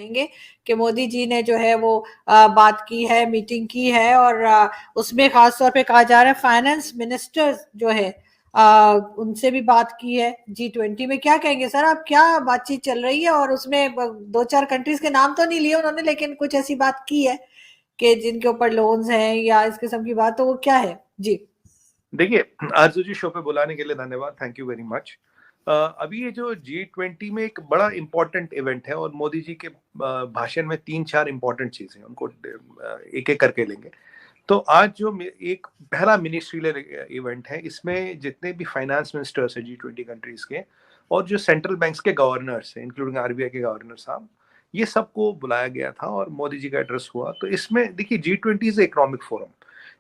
देंगे कि मोदी जी ने जो है वो बात की है, मीटिंग की है और उसमें खास तौर पे कहा जा रहा है फाइनेंस मिनिस्टर जो है उनसे भी बात की है G20 में। क्या कहेंगे सर आप, क्या बातचीत चल रही है? और उसमें दो चार कंट्रीज के नाम तो नहीं लिए उन्होंने, लेकिन कुछ ऐसी बात की है कि जिनके ऊपर लोन्स हैं या इस किस्म की बात, तो वो क्या है जी? देखिए, आरजू जी शो पे बुलाने के लिए धन्यवाद, थैंक यू वेरी मच। अभी ये जो G20 में एक बड़ा इंपॉर्टेंट इवेंट है और मोदी जी के भाषण में 3-4 इंपॉर्टेंट चीजें उनको एक एक करके लेंगे। तो आज जो एक पहला मिनिस्ट्रियल इवेंट है, इसमें जितने भी फाइनेंस मिनिस्टर्स हैं G20 कंट्रीज के और जो सेंट्रल बैंक्स के गवर्नर्स हैं इंक्लूडिंग RBI के गवर्नर साहब, ये सबको बुलाया गया था और मोदी जी का एड्रेस हुआ। तो इसमें देखिए G20 इज इकोनॉमिक फोरम,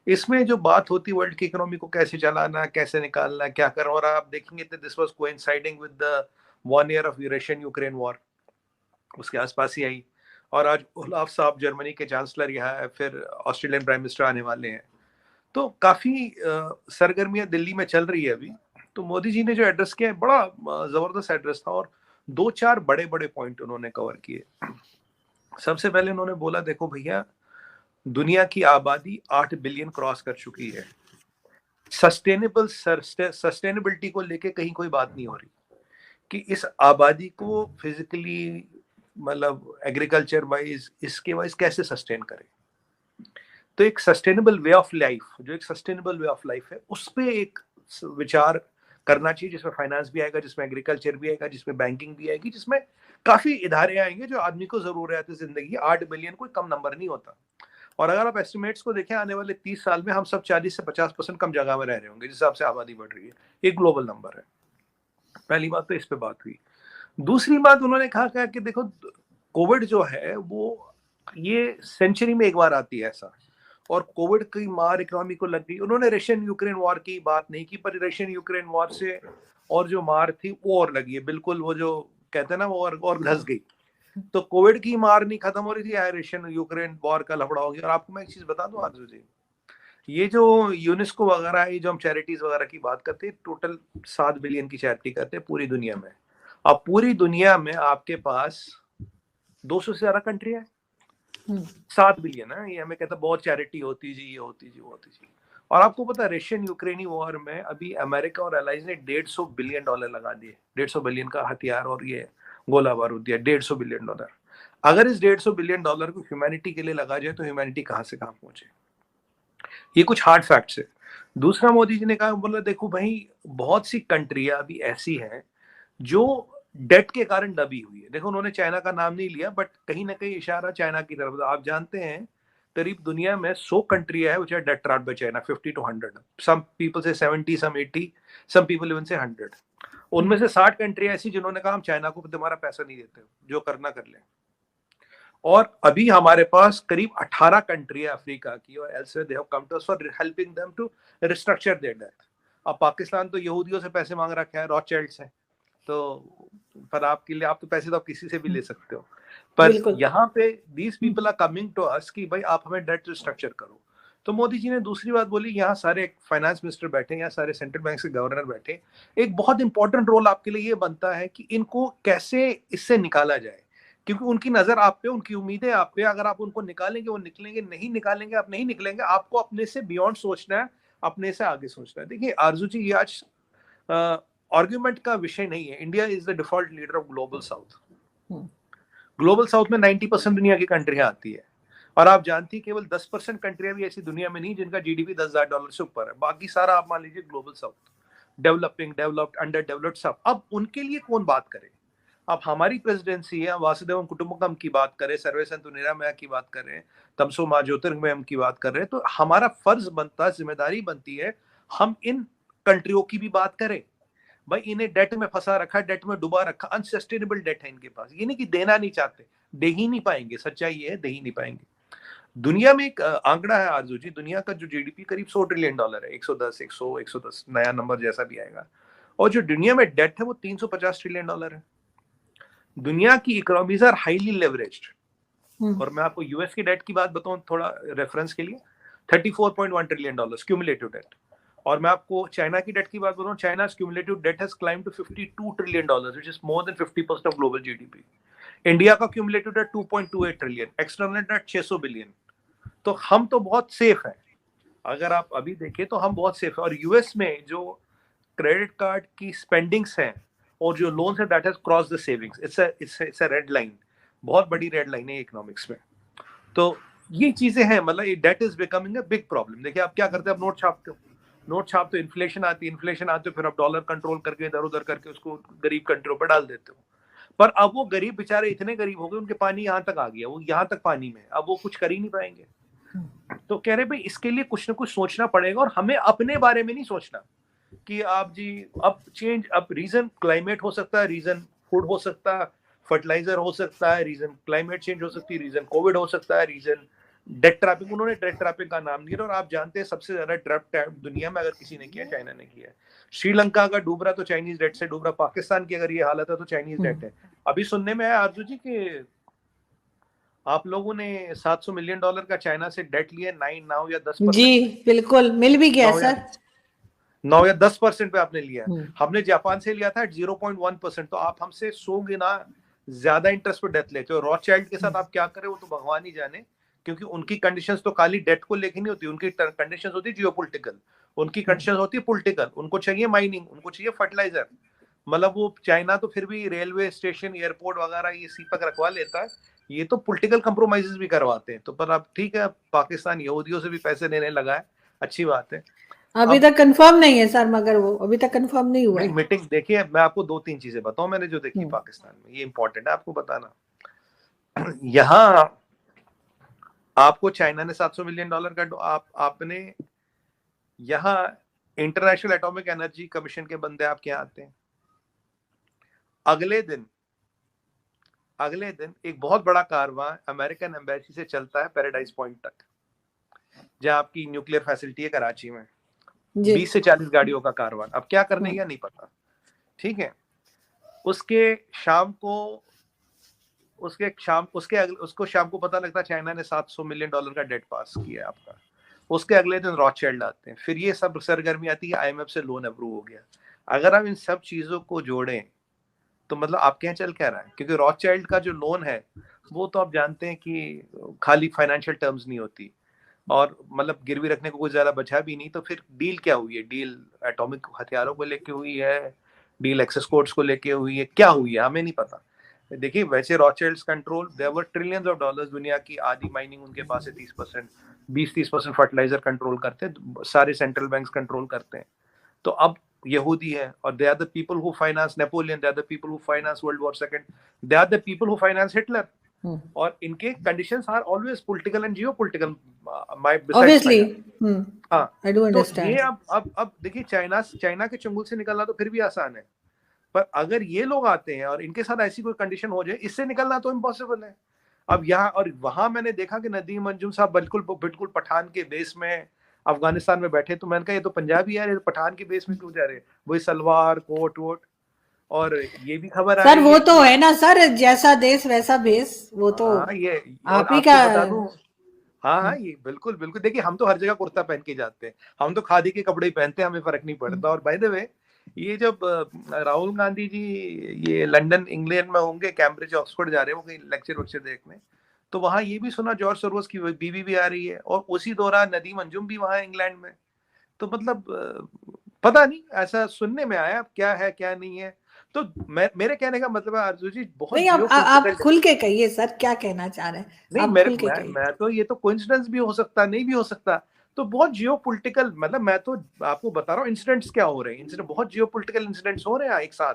इसमें जो बात होती है वर्ल्ड की इकोनॉमी को कैसे चलाना, कैसे निकालना, क्या करना। और आप देखेंगे तो this was coinciding with the 1 year of Russian Ukraine war, उसके आसपास ही आई। और आज ओलाफ साहब जर्मनी के चांसलर यहाँ है, फिर ऑस्ट्रेलियन प्राइम मिनिस्टर आने वाले हैं। तो काफी सरगर्मियां दिल्ली में चल रही है अभी। तो मोदी जी ने जो एड्रेस किया है बड़ा जबरदस्त एड्रेस था और 2-4 बड़े बड़े पॉइंट उन्होंने कवर किए। सबसे पहले उन्होंने बोला, देखो भैया, दुनिया की आबादी 8 बिलियन क्रॉस कर चुकी है। सस्टेनेबिलिटी को लेके कहीं कोई बात नहीं हो रही कि इस आबादी को फिजिकली, मतलब एग्रीकल्चर वाइज, इसके वाइज कैसे सस्टेन करें। तो एक सस्टेनेबल वे ऑफ लाइफ, जो एक सस्टेनेबल वे ऑफ लाइफ है, उस पर एक विचार करना चाहिए, जिसमें फाइनेंस भी आएगा, जिसमें एग्रीकल्चर भी आएगा, जिसमें बैंकिंग भी आएगी, जिसमें काफी इदारे आएंगे जो आदमी को जरूरत है जिंदगी। 8 बिलियन कोई कम नंबर नहीं होता। और अगर आप एस्टिमेट्स को देखें, आने वाले 30 साल में हम सब 40 से 50% कम जगह में रह रहे होंगे जिस हिसाब से आबादी बढ़ रही है। एक ग्लोबल नंबर है। पहली बात तो इस पे बात हुई। दूसरी बात उन्होंने कहा कि देखो, कोविड जो है वो ये सेंचुरी में एक बार आती है ऐसा, और कोविड की मार इकोनॉमी को लग गई। उन्होंने रशियन यूक्रेन वॉर की बात नहीं की, पर रशियन यूक्रेन वॉर से और जो मार थी वो और लगी है, बिल्कुल वो जो कहते हैं ना, वो और घस गई। तो कोविड की मार नहीं खत्म हो रही थी, रशियन यूक्रेन वॉर का लफड़ा हो गया। और आपको मैं एक चीज बता दूं आरजू जी, ये जो यूनेस्को वगैरह है, जो हम चैरिटीज वगैरह की बात करते हैं, टोटल 7 बिलियन की चैरिटी करते हैं पूरी दुनिया में। अब पूरी दुनिया में आपके पास 200 से ज्यादा कंट्री है, 7 बिलियन है। ये हमें कहता बहुत चैरिटी होती जी, ये होती जी, वो होती जी। और आपको पता है रशियन यूक्रेनी वॉर में अभी अमेरिका और एलाइज ने $150 बिलियन लगा दिए। 150 बिलियन का हथियार और ये गोला बारूद दिया, $150 बिलियन। अगर इस $150 बिलियन को ह्यूमैनिटी के लिए लगा जाए तो ह्यूमैनिटी कहां से कहां पहुंचे। ये कुछ हार्ड फैक्ट्स है। दूसरा, मोदी जी ने कहा, बोला देखो भाई, बहुत सी कंट्रियां अभी ऐसी हैं जो डेट के कारण दबी हुई है। देखो, उन्होंने चाइना का नाम नहीं लिया, बट कहीं ना कहीं इशारा चाइना की तरफ। आप जानते हैं करीब दुनिया में 100 कंट्री है which are debt trapped by China, 50 to 100, some people say 70, some 80, some people even say 100। उनमें से 60 कंट्री ऐसी जिन्होंने कहा हम चाइना को तुम्हारा पैसा नहीं देते, जो करना कर ले। और अभी हमारे पास करीब 18 कंट्री है अफ्रीका की और elsewhere they have come to us for helping them to restructure their debt। अब पाकिस्तान तो यहूदियों से पैसे मांग रखा है, रॉथशाइल्ड से। तो पर आपके लिए, आप तो पैसे तो आप किसी से भी ले सकते हो, पर यहाँ पे these people are coming to us कि भाई आप हमें डेट रिस्ट्रक्चर करो। तो मोदी जी ने दूसरी बात बोली, यहाँ सारे फाइनेंस मिनिस्टर बैठे, यहाँ सारे सेंट्रल बैंक के गवर्नर बैठे, एक बहुत इंपॉर्टेंट रोल आपके लिए ये बनता है कि इनको कैसे इससे निकाला जाए, क्योंकि उनकी नजर आप पे, उनकी उम्मीदें आप पे। अगर आप उनको निकालेंगे वो निकलेंगे, नहीं निकालेंगे आप नहीं निकलेंगे। आपको अपने से बियॉन्ड सोचना है, अपने से आगे सोचना है। देखिए आरजू जी, ये आज आर्ग्यूमेंट का विषय नहीं है। India is the default leader of global south. Global south में 90% दुनिया की कंट्रियां आती है, और आप जानती है केवल 10% कंट्रियां भी ऐसी दुनिया में नहीं जिनका जीडीपी $10,000 से ऊपर है। बाकी सारा आप मान लीजिए global south, developing, developed, under developed सब। अब उनके लिए कौन बात करे? अब हमारी प्रेसिडेंसी है, वासुदेव कुटुंबकम की बात करें, सर्वे संतु निरामया की बात करें, तमसो मा ज्योतिर्गमयम की बात कर रहे हैं, तो हमारा फर्ज बनता है, जिम्मेदारी बनती है, हम इन कंट्रियों की भी बात करें। भाई इन्हें डेट में फंसा रखा, डेट में डुबा रखा, अनसस्टेनेबल डेट है इनके पास। ये नहीं कि देना नहीं चाहते, दे ही नहीं पाएंगे। सच्चाई ये है, दे ही नहीं पाएंगे। दुनिया में एक आंकड़ा है आरजू जी, दुनिया का जो जीडीपी करीब $100 ट्रिलियन है, 110, 100, 110 नया नंबर जैसा भी आएगा। और जो दुनिया में डेट है वो $350 ट्रिलियन है। दुनिया की इकोनॉमीज आर हाईली लेवरेज्ड। और मैं आपको यूएस की डेट की बात बताऊं थोड़ा रेफरेंस के लिए, $34.1 ट्रिलियन क्यूमुलेटिव डेट। और मैं आपको चाइना की डेट की बात बताऊं, China's cumulative debt has climbed to $52 trillion, which is more than 50% of global GDP। India का cumulative debt 2.28 trillion, external debt 600 billion. तो हम तो बहुत सेफ है, अगर आप अभी देखें तो हम बहुत सेफ है। और यूएस में जो क्रेडिट कार्ड की स्पेंडिंग्स हैं और जो लोन्स है that has cross the savings, it's a red line, बहुत बड़ी रेड लाइन है इकोनॉमिक्स में। तो ये चीजें हैं, मतलब debt is becoming a big problem. देखिए आप क्या करते हैं, आप नोट छापते हो, नोट छापते हो, इन्फ्लेशन आती है, फिर आप डॉलर कंट्रोल करके इधर उधर करके उसको गरीब कंट्रियों पर डाल देते हो। पर अब वो गरीब बेचारे इतने गरीब हो गए, उनके पानी यहाँ तक आ गया, वो यहाँ तक पानी में, अब वो कुछ कर ही नहीं पाएंगे। तो कह रहे भाई इसके लिए कुछ ना कुछ सोचना पड़ेगा, और हमें अपने बारे में नहीं सोचना कि आप जी अब चेंज, अब रीजन क्लाइमेट हो सकता है, रीजन फूड हो सकता है, फर्टिलाइजर हो सकता है, रीजन क्लाइमेट चेंज हो सकती है, रीजन कोविड हो सकता है, रीजन डेट ट्रैपिंग, उन्होंने डेट ट्रैपिंग का नाम दिया। और आप जानते हैं सबसे ज्यादा डेट दुनिया में अगर किसी ने किया, चाइना ने किया है। श्रीलंका अगर डूब रहा तो चाइनीज डेट से डूब रहा, पाकिस्तान की अगर ये हालत है तो चाइनीज डेट है। अभी सुनने में आया आरजू जी कि आप लोगों ने $700 मिलियन का चाइना से डेट लिया, 9 या 10%। जी बिल्कुल, मिल भी गया सर, 9 या 10% पे आपने लिया। हमने जापान से लिया था 0.1%। तो आप हमसे 100 गुना ज्यादा इंटरेस्ट पे डेट लेते हो। रॉथशाइल्ड के साथ आप क्या करें वो तो भगवान ही जाने, क्योंकि उनकी कंडीशंस तो खाली डेट को लेके नहीं होती, उनकी कंडीशंस होती है जियोपॉलिटिकल, उनकी कंडीशंस होती है पॉलिटिकल। उनको चाहिए माइनिंग, उनको चाहिए फर्टिलाइजर। मतलब वो चाइना तो फिर भी रेलवे स्टेशन, एयरपोर्ट वगैरह ये सीपक रखवा लेता है, ये तो पॉलिटिकल कंप्रोमाइजेस भी करवाते हैं। तो पर अब ठीक है, पाकिस्तान यहूदियों से भी पैसे लेने लगा है, अच्छी बात है। अभी तक कंफर्म नहीं है सर, मगर वो अभी तक कंफर्म नहीं हुआ है। मीटिंग देखिए, मैं आपको 2-3 चीजें बताऊं मैंने जो देखी पाकिस्तान में, ये इंपॉर्टेंट है आपको बताना। यहाँ आपको चाइना ने $700 मिलियन का, आपने यहाँ इंटरनेशनल एटॉमिक एनर्जी कमीशन के बंदे आपके यहाँ आते हैं। अगले दिन एक बहुत बड़ा कारवां अमेरिकन एम्बेसी से चलता है पैराडाइज पॉइंट तक, जहां आपकी न्यूक्लियर फैसिलिटी है कराची में। 20 से 40 गाड़ियों का कारवां। अब क्या करने का नहीं पता, ठीक है। उसको शाम को पता लगता है चाइना ने $700 मिलियन का डेट पास किया है आपका। उसके अगले दिन रॉथशाइल्ड आते हैं, फिर ये सब सरगर्मी आती है, IMF से लोन अप्रूव हो गया। अगर आप इन सब चीजों को जोड़ें तो मतलब आपके यहाँ चल क्या रहा है, क्योंकि रॉथशाइल्ड का जो लोन है वो तो आप जानते हैं कि खाली फाइनेंशियल टर्म्स नहीं होती, और मतलब गिरवी रखने को कुछ ज्यादा बचा भी नहीं। तो फिर डील क्या हुई है? डील एटॉमिक हथियारों को लेके हुई है, डील एक्सेस कोर्ट्स को लेके हुई है, क्या हुई है हमें नहीं पता। देखिए वैसे Rothschilds control, there were trillions of dollars, दुनिया की आधी माइनिंग उनके पास है, 30%, 20-30% फर्टिलाइजर कंट्रोल करते हैं, सारे सेंट्रल बैंक्स कंट्रोल करते हैं। तो अब यहूदी है, और they are the people who finance Napoleon, they are the people who finance World War second, they are the people who finance Hitler. और इनके conditions are always political and geopolitical, obviously. I do understand. ये अब देखिए, China के चंगुल से निकलना तो फिर भी आसान है, पर अगर ये लोग आते हैं और इनके साथ ऐसी कोई कंडीशन हो जाए, इससे निकलना तो इम्पॉसिबल है। अब यहाँ और वहां मैंने देखा कि नदीम अंजुम साहब बिल्कुल पठान के बेस में अफगानिस्तान में बैठे। तो मैंने कहा ये तो पंजाबी है, पठान के बेस में क्यों जा रहे हैं? वही सलवार कोट वोट। और ये भी खबर सर वो तो है ना सर, जैसा देश वैसा भेष, वो तो ये आप ही का। हाँ, ये बिल्कुल देखिए, हम तो हर जगह कुर्ता पहन के जाते हैं, हम तो खादी के कपड़े ही पहनते हैं, हमें फर्क नहीं पड़ता। और बाय द वे, ये जब राहुल गांधी जी ये लंदन इंग्लैंड में होंगे, कैम्ब्रिज ऑक्सफोर्ड जा रहे हैं वो कहीं लेक्चर देखने, तो वहां ये भी सुना जॉर्ज सोरोस की बीवी भी आ रही है, और उसी दौरान नदीम अंजुम भी वहां इंग्लैंड में। तो मतलब पता नहीं, ऐसा सुनने में आया, क्या है क्या नहीं है। तो मेरे कहने का मतलब है आरजू जी, बहुत नहीं, आप खुल के कहिए सर, क्या कहना चाह रहे हैं? नहीं, मैं तो ये तो कोइंसिडेंस भी हो सकता, नहीं भी हो सकता। तो बहुत जियोपॉलिटिकल, मतलब मैं तो आपको बता रहा हूँ इंसिडेंट्स क्या हो रहे हैं, इंसिडेंट बहुत जियोपॉलिटिकल इंसिडेंट्स हो रहे हैं एक साथ।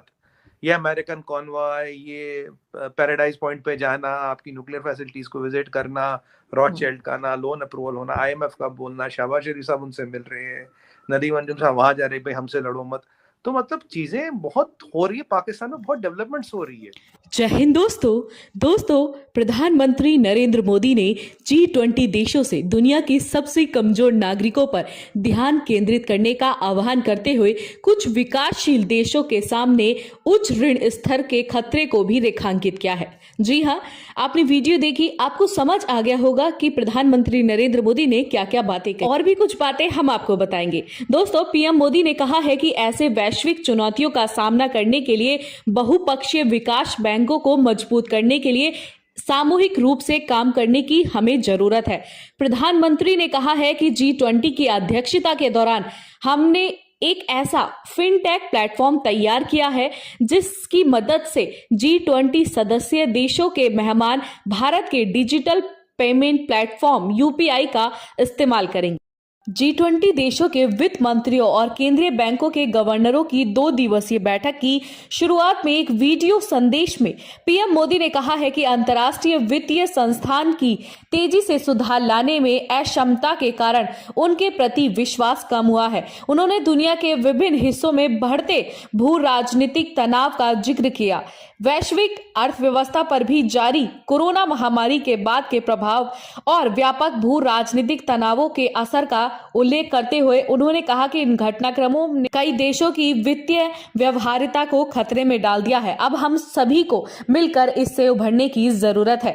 ये अमेरिकन कॉन्वॉय, ये पैराडाइज पॉइंट पे जाना, आपकी न्यूक्लियर फैसिलिटीज को विजिट करना, रॉथशाइल्ड का ना लोन अप्रूवल होना, IMF का बोलना, शहबाज शरीफ साहब उनसे मिल रहे हैं, नदीम अंजुम साहब वहां जा रहे हैं, भाई हमसे लड़ो मत। तो मतलब चीजें बहुत हो रही है, पाकिस्तान में बहुत डेवलपमेंट्स हो रही है। जय हिंद दोस्तों, प्रधानमंत्री नरेंद्र मोदी ने G20 देशों से दुनिया के सबसे कमजोर नागरिकों पर ध्यान केंद्रित करने का आह्वान करते हुए कुछ विकासशील देशों के सामने उच्च ऋण स्तर के खतरे को भी रेखांकित किया है। जी हाँ, आपने वीडियो देखी, आपको समझ आ गया होगा कि प्रधानमंत्री नरेंद्र मोदी ने क्या क्या बातें की। और भी कुछ बातें हम आपको बताएंगे। दोस्तों, PM मोदी ने कहा है कि ऐसे वैश्विक चुनौतियों का सामना करने के लिए बहुपक्षीय विकास बैंक बैंकों को मजबूत करने के लिए सामूहिक रूप से काम करने की हमें जरूरत है। प्रधानमंत्री ने कहा है कि G20 की अध्यक्षता के दौरान हमने एक ऐसा फिनटेक प्लेटफॉर्म तैयार किया है जिसकी मदद से G20 सदस्य देशों के मेहमान भारत के डिजिटल पेमेंट प्लेटफॉर्म UPI का इस्तेमाल करेंगे। G20 देशों के वित्त मंत्रियों और केंद्रीय बैंकों के गवर्नरों की 2 दिवसीय बैठक की शुरुआत में एक वीडियो संदेश में पीएम मोदी ने कहा है कि अंतर्राष्ट्रीय वित्तीय संस्थान की तेजी से सुधार लाने में अक्षमता के कारण उनके प्रति विश्वास कम हुआ है। उन्होंने दुनिया के विभिन्न हिस्सों में बढ़ते भू राजनीतिक तनाव का जिक्र किया। वैश्विक अर्थव्यवस्था पर भी जारी कोरोना महामारी के बाद के प्रभाव और व्यापक भू राजनीतिक तनावों के असर का उल्लेख करते हुए उन्होंने कहा कि इन घटनाक्रमों ने कई देशों की वित्तीय व्यवहार्यता को खतरे में डाल दिया है। अब हम सभी को मिलकर इससे उभरने की जरूरत है।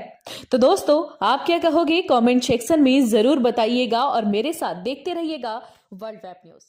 तो दोस्तों, आप क्या कहोगे? कमेंट सेक्शन में जरूर बताइएगा और मेरे साथ देखते रहिएगा वर्ल्ड वेब न्यूज।